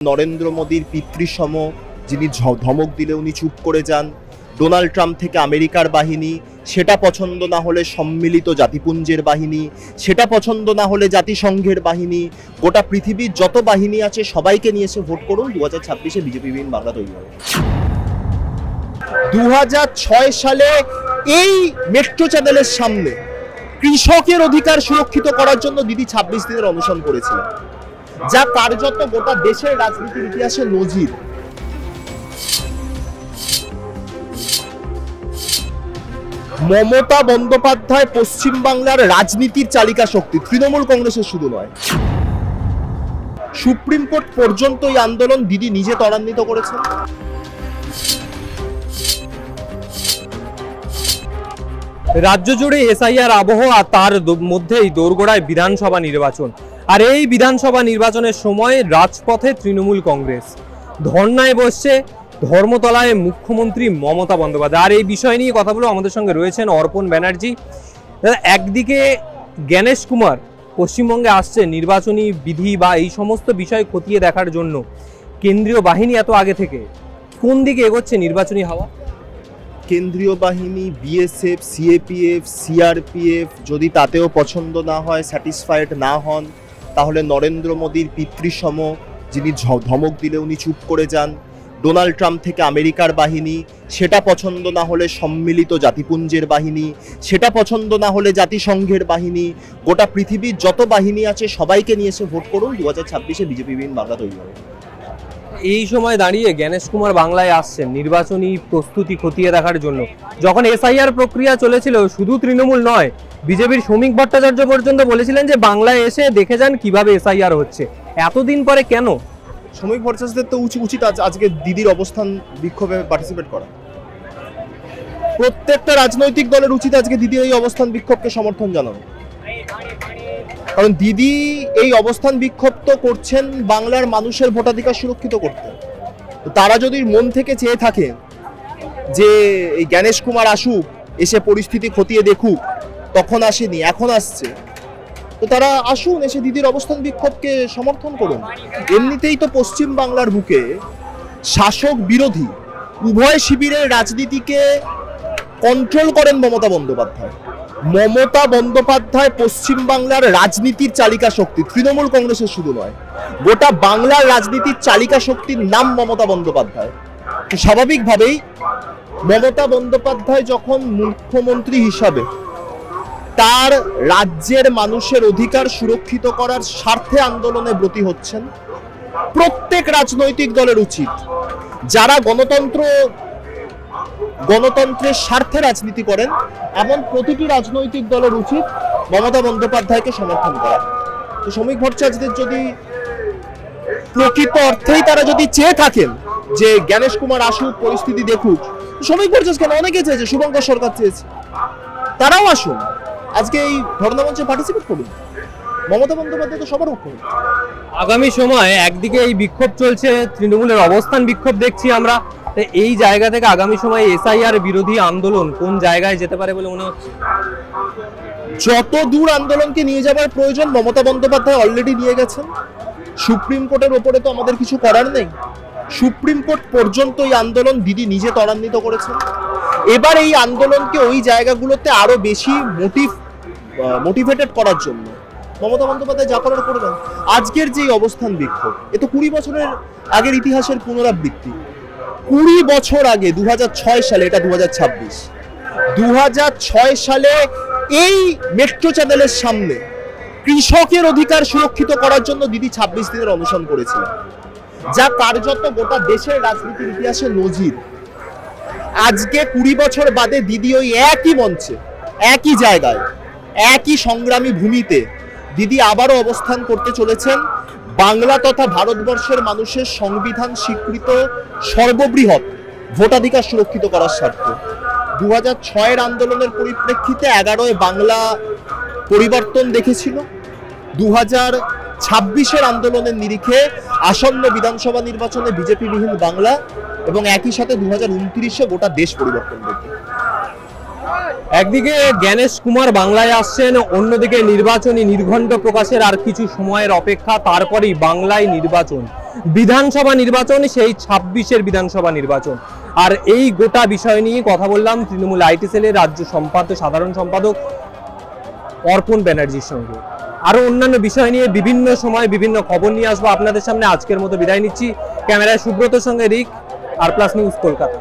নরেন্দ্র মোদীর পিতৃসম, যিনি ধমক দিলে উনি চুপ করে যান। ডোনাল্ড ট্রাম্প থেকে আমেরিকার বাহিনী, সেটা পছন্দ না হলে সম্মিলিত জাতিপুঞ্জের বাহিনী, সেটা পছন্দ না হলে জাতিসংঘের বাহিনী, গোটা পৃথিবীর যত বাহিনী আছে সবাইকে নিয়ে এসে ভোট করুন। 2026-এ বিজেপি বিহীন বাংলা তৈরি হবে। 2006 সালে এই মেট্রো চ্যানেলের সামনে কৃষকের অধিকার সুরক্ষিত করার জন্য দিদি 26 দিনের অনশন করেছিলেন, যা কার্যত গোটা দেশের রাজনীতির ইতিহাসে নজির। মমতা বন্দ্যোপাধ্যায় পশ্চিমবাংলার রাজনীতির চালিকা শক্তি, তৃণমূল কংগ্রেসের শুধু নয়। সুপ্রিম কোর্ট পর্যন্ত এই আন্দোলন দিদি নিজে ত্বরান্বিত করেছেন। রাজ্য জুড়ে এসআইআর আবহ, আর তার মধ্যেই দোরগোড়ায় বিধানসভা নির্বাচন। আর এই বিধানসভা নির্বাচনের সময় রাজপথে তৃণমূল কংগ্রেস ধর্নায় বসছে ধর্মতলায় মুখ্যমন্ত্রী মমতা বন্দ্যোপাধ্যায়। আর এই বিষয় নিয়ে কথা বলে আমাদের সঙ্গে রয়েছেন অর্পণ ব্যানার্জি। একদিকে জ্ঞানেশ কুমার পশ্চিমবঙ্গে আসছে নির্বাচনী বিধি বা এই সমস্ত বিষয় খতিয়ে দেখার জন্য। কেন্দ্রীয় বাহিনী এত আগে থেকে কোন দিকে এগোচ্ছে নির্বাচনী হাওয়া? কেন্দ্রীয় বাহিনী, বিএসএফ, সিএপিএফ, সিআরপিএফ যদি তাতেও পছন্দ না হয়, স্যাটিসফাইড না হন, তাহলে নরেন্দ্র মোদীর পিতৃসম, যিনি ধমক দিলে উনি চুপ করে যান। ডোনাল্ড ট্রাম্প থেকে আমেরিকার বাহিনী, সেটা পছন্দ না হলে সম্মিলিত জাতিপুঞ্জের বাহিনী, সেটা পছন্দ না হলে জাতিসংঘের বাহিনী, গোটা পৃথিবীর যত বাহিনী আছে সবাইকে নিয়ে এসে ভোট করুন। 2026-এ বিজেপি বিহীন বাংলা তৈরি হবে। এই সময় দাঁড়িয়ে জ্ঞানেশ কুমার বাংলায় আসছেন নির্বাচনী প্রস্তুতি খতিয়ে দেখার জন্য। যখন এসআইআর প্রক্রিয়া চলেছিল, শুধু তৃণমূল নয়, বিজেপির শ্রমিক ভট্টাচার্য পর্যন্ত বলেছিলেন যে বাংলায় এসে দেখে যান কিভাবে এসআইআর হচ্ছে। এতদিন পরে কেন? শ্রমিক ভট্টাচার্যদের তো উচিত আজকে দিদির অবস্থান বিক্ষোভে পার্টিসিপেট করা। প্রত্যেকটা রাজনৈতিক দলের উচিত আজকে দিদির এই অবস্থান বিক্ষোভকে সমর্থন জানানো, কারণ দিদি এই অবস্থান বিক্ষোভ তো করছেন বাংলার মানুষের ভোটাধিকার সুরক্ষিত করতে। তারা যদি মন থেকে চেয়ে থাকে যে এই জ্ঞানেশ কুমার আসুক, এসে পরিস্থিতি খতিয়ে দেখুক, তখন আসেনি, এখন আসছে, তো তারা আসুন, এসে দিদির অবস্থান বিক্ষোভকে সমর্থন করুন। এমনিতেই তো পশ্চিম বাংলার বুকে শাসক বিরোধী উভয় শিবিরের রাজনীতিকে কন্ট্রোল করেন মমতা বন্দ্যোপাধ্যায়। মমতা বন্দ্যোপাধ্যায় পশ্চিমবাংলার রাজনীতির চালিকা শক্তি, তৃণমূল কংগ্রেসের শুধু নয়, গোটা বাংলার রাজনীতির চালিকা শক্তির নাম মমতা বন্দ্যোপাধ্যায়। তো স্বাভাবিকভাবেই মমতা বন্দ্যোপাধ্যায় যখন মুখ্যমন্ত্রী হিসাবে তার রাজ্যের মানুষের অধিকার সুরক্ষিত করার স্বার্থে আন্দোলনে ব্রতী হচ্ছেন, প্রত্যেক রাজনৈতিক দলের উচিত, যারা গণতন্ত্রের স্বার্থে রাজনীতি করেন, এমন প্রতিটি রাজনৈতিক দলের উচিত মমতা বন্দ্যোপাধ্যায়কে সমর্থন করা। তো শ্রমিক ভট্টাচার্যদের যদি প্রকৃত অর্থেই তারা যদি চেয়ে থাকেন যে জ্ঞানেশ কুমার আসুক, পরিস্থিতি দেখুক, শ্রমিক ভট্টাচার্য কেন, অনেকে চেয়েছে, শুভঙ্কর সরকার চেয়েছে, তারাও আসুন, আজকে এই ধর্ণা মঞ্চে পার্টিসিপেট করুন। মমতা বন্দ্যোপাধ্যায় তো সবার মুখ্যমন্ত্রী। আগামী সময় একদিকে এই বিক্ষোভ চলছে, তৃণমূলের অবস্থান বিক্ষোভ দেখছি আমরা, এই জায়গা থেকে আগামী সময় এসআইআর বিরোধী আন্দোলন কোন জায়গায় যেতে পারে বলে মনে হচ্ছে? যত দূর আন্দোলনকে নিয়ে যাবার প্রয়োজন মমতা বন্দ্যোপাধ্যায় অলরেডি নিয়ে গেছেন। সুপ্রিম কোর্টের ওপরে তো আমাদের কিছু করার নেই। সুপ্রিম কোর্ট পর্যন্ত এই আন্দোলন দিদি নিজে ত্বরান্বিত করেছেন। এবার এই আন্দোলনকে ওই জায়গাগুলোতে আরো বেশি মোটিভেটেড করার জন্য মমতা বন্দ্যোপাধ্যায় যা করার করবেন। আজকের যে অবস্থান বিক্ষোভ, এ তো 20 বছরের আগের ইতিহাসের পুনরাবৃত্তি। 20 বছর আগে 2006 সালে, এটা 2026, 2006 সালে এই মেট্রো চ্যানেলের সামনে কৃষকের অধিকার সুরক্ষিত করার জন্য দিদি 26 দিনের অনশন করেছিলেন, যা কার্যত গোটা দেশের রাজনীতির ইতিহাসে নজির। আজকে 20 বছর বাদে দিদি ওই একই মঞ্চে, একই জায়গায়, একই সংগ্রামী ভূমিতে দিদি আবারও অবস্থান করতে চলেছেন বাংলা তথা ভারতবর্ষের মানুষের সংবিধান স্বীকৃত সর্ববৃহৎ ভোটাধিকার সুরক্ষিত করার স্বার্থে। 2006-এর আন্দোলনের পরিপ্রেক্ষিতে 11-এ বাংলা পরিবর্তন দেখেছিল। 2026-এর আন্দোলনের নিরিখে আসন্ন বিধানসভা নির্বাচনে বিজেপি বিহীন বাংলা, এবং একই সাথে 2029-এ গোটা দেশ পরিবর্তন দেখবে। একদিকে জ্ঞানেশ কুমার বাংলায় আসছেন, অন্যদিকে নির্বাচনী নির্ঘণ্ট প্রকাশের আর কিছু সময়ের অপেক্ষা, তারপরেই বাংলায় নির্বাচন। বিধানসভা নির্বাচন সেই 26-এর বিধানসভা নির্বাচন। আর এই গোটা বিষয় নিয়ে কথা বললাম তৃণমূল আইটি সেলের রাজ্য সাধারণ সম্পাদক অর্পণ ব্যানার্জির সঙ্গে। আরো অন্যান্য বিষয় নিয়ে বিভিন্ন সময় বিভিন্ন খবর নিয়ে আসবো আপনাদের সামনে। আজকের মতো বিদায় নিচ্ছি। ক্যামেরায় সুব্রতর সঙ্গে রিক, আর প্লাস নিউজ কলকাতা।